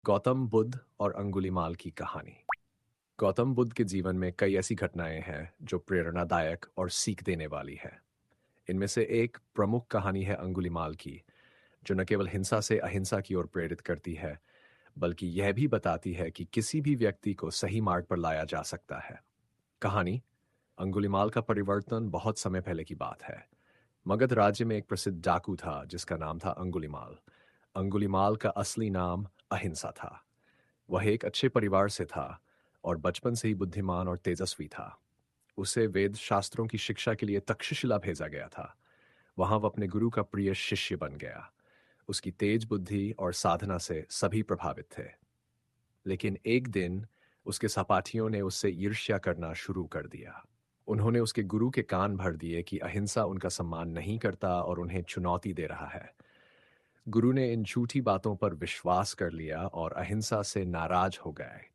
गौतम बुद्ध और अंगुलीमाल की कहानी। गौतम बुद्ध के जीवन में कई ऐसी घटनाएं हैं जो प्रेरणादायक और सीख देने वाली है। इनमें से एक प्रमुख कहानी है अंगुलीमाल की, जो न केवल हिंसा से अहिंसा की ओर प्रेरित करती है, बल्कि यह भी बताती है कि किसी भी व्यक्ति को सही मार्ग पर लाया जा सकता है। कहानी अंगुलीमाल का परिवर्तन बहुत समय पहले की बात है। मगध राज्य में एक प्रसिद्ध डाकू था जिसका नाम था अंगुलीमाल। अंगुलीमाल का असली नाम अहिंसा था। वह एक अच्छे परिवार से था और बचपन से ही बुद्धिमान और तेजस्वी था। उसे वेद शास्त्रों की शिक्षा के लिए तक्षशिला भेजा गया था। वहां वह अपने गुरु का प्रिय शिष्य बन गया। उसकी तेज बुद्धि और साधना से सभी प्रभावित थे। लेकिन एक दिन उसके सहपाठियों ने उससे ईर्ष्या करना शुरू कर दिया। उन्होंने उसके गुरु के कान भर दिए कि अहिंसा उनका सम्मान नहीं करता और उन्हें चुनौती दे रहा है। गुरु ने इन झूठी बातों पर विश्वास कर लिया और अहिंसा से नाराज हो गए।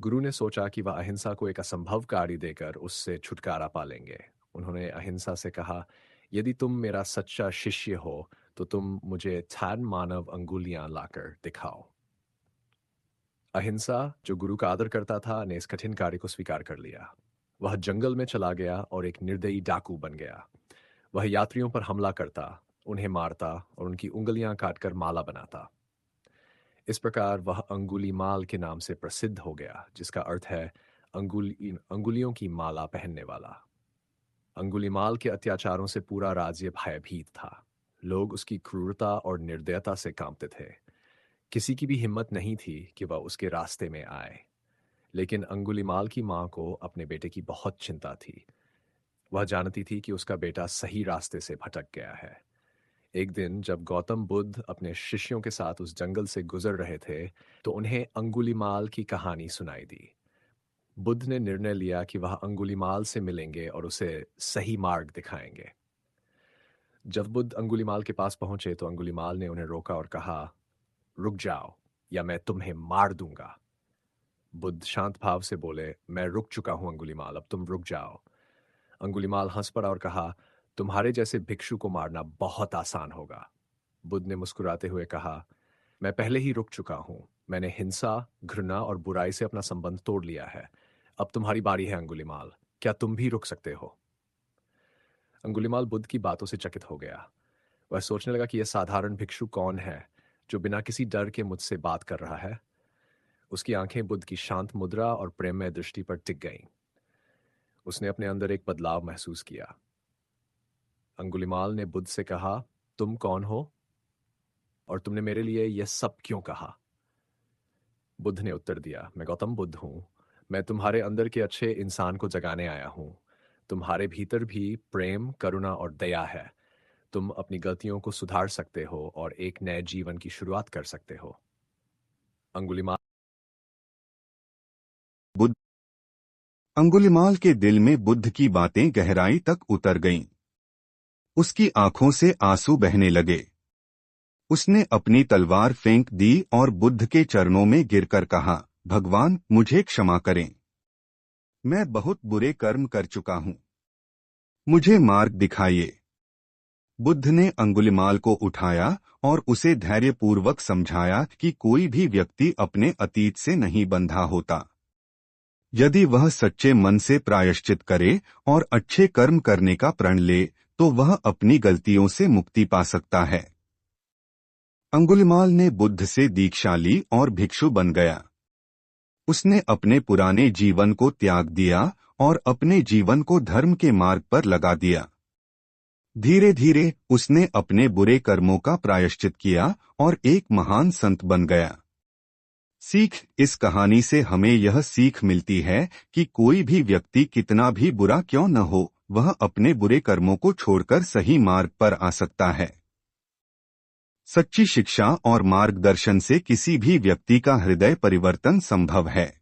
गुरु ने सोचा कि वह अहिंसा को एक असंभव कार्य देकर उससे छुटकारा पा लेंगे। उन्होंने अहिंसा से कहा, यदि तुम मेरा सच्चा शिष्य हो तो तुम मुझे 10 मानव अंगुलियां लाकर दिखाओ। अहिंसा, जो गुरु का आदर करता था, ने इस कठिन कार्य को स्वीकार कर लिया। वह जंगल में चला गया और एक निर्दयी डाकू बन गया। वह यात्रियों पर हमला करता, उन्हें मारता और उनकी उंगलियां काटकर माला बनाता। इस प्रकार वह अंगुलीमाल के नाम से प्रसिद्ध हो गया, जिसका अर्थ है अंगुलियों की माला पहनने वाला। अंगुलीमाल के अत्याचारों से पूरा राज्य भयभीत था। लोग उसकी क्रूरता और निर्दयता से कांपते थे। किसी की भी हिम्मत नहीं थी कि वह उसके रास्ते में आए। लेकिन अंगुलीमाल की मां को अपने बेटे की बहुत चिंता थी। वह जानती थी कि उसका बेटा सही रास्ते से भटक गया है। एक दिन जब गौतम बुद्ध अपने शिष्यों के साथ उस जंगल से गुजर रहे थे, तो उन्हें अंगुलीमाल की कहानी सुनाई दी। बुद्ध ने निर्णय लिया कि वह अंगुलीमाल से मिलेंगे और उसे सही मार्ग दिखाएंगे। जब बुद्ध अंगुलीमाल के पास पहुंचे तो अंगुलीमाल ने उन्हें रोका और कहा, रुक जाओ या मैं तुम्हें मार दूंगा। बुद्ध शांत भाव से बोले, मैं रुक चुका हूं अंगुलीमाल, अब तुम रुक जाओ। अंगुलीमाल हंस पड़ा और कहा, तुम्हारे जैसे भिक्षु को मारना बहुत आसान होगा। बुद्ध ने मुस्कुराते हुए कहा, मैं पहले ही रुक चुका हूं। मैंने हिंसा, घृणा और बुराई से अपना संबंध तोड़ लिया है। अब तुम्हारी बारी है अंगुलीमाल, क्या तुम भी रुक सकते हो? अंगुलीमाल बुद्ध की बातों से चकित हो गया। वह सोचने लगा कि यह साधारण भिक्षु कौन है जो बिना किसी डर के मुझसे बात कर रहा है। उसकी आंखें बुद्ध की शांत मुद्रा और प्रेममय दृष्टि पर टिक गईं। उसने अपने अंदर एक बदलाव महसूस किया। अंगुलीमाल ने बुद्ध से कहा, तुम कौन हो और तुमने मेरे लिए यह सब क्यों कहा? बुद्ध ने उत्तर दिया, मैं गौतम बुद्ध हूं। मैं तुम्हारे अंदर के अच्छे इंसान को जगाने आया हूं। तुम्हारे भीतर भी प्रेम, करुणा और दया है। तुम अपनी गलतियों को सुधार सकते हो और एक नए जीवन की शुरुआत कर सकते हो। अंगुलीमाल बुद्ध। अंगुलीमाल के दिल में बुद्ध की बातें गहराई तक उतर गईं। उसकी आंखों से आंसू बहने लगे। उसने अपनी तलवार फेंक दी और बुद्ध के चरणों में गिरकर कहा, भगवान, मुझे क्षमा करें। मैं बहुत बुरे कर्म कर चुका हूं। मुझे मार्ग दिखाइए। बुद्ध ने अंगुलीमाल को उठाया और उसे धैर्यपूर्वक समझाया कि कोई भी व्यक्ति अपने अतीत से नहीं बंधा होता। यदि वह सच्चे मन से प्रायश्चित करे और अच्छे कर्म करने का प्रण ले, तो वह अपनी गलतियों से मुक्ति पा सकता है। अंगुलीमाल ने बुद्ध से दीक्षा ली और भिक्षु बन गया। उसने अपने पुराने जीवन को त्याग दिया और अपने जीवन को धर्म के मार्ग पर लगा दिया। धीरे धीरे उसने अपने बुरे कर्मों का प्रायश्चित किया और एक महान संत बन गया। सीख, इस कहानी से हमें यह सीख मिलती है कि कोई भी व्यक्ति कितना भी बुरा क्यों न हो, वह अपने बुरे कर्मों को छोड़कर सही मार्ग पर आ सकता है। सच्ची शिक्षा और मार्गदर्शन से किसी भी व्यक्ति का हृदय परिवर्तन संभव है।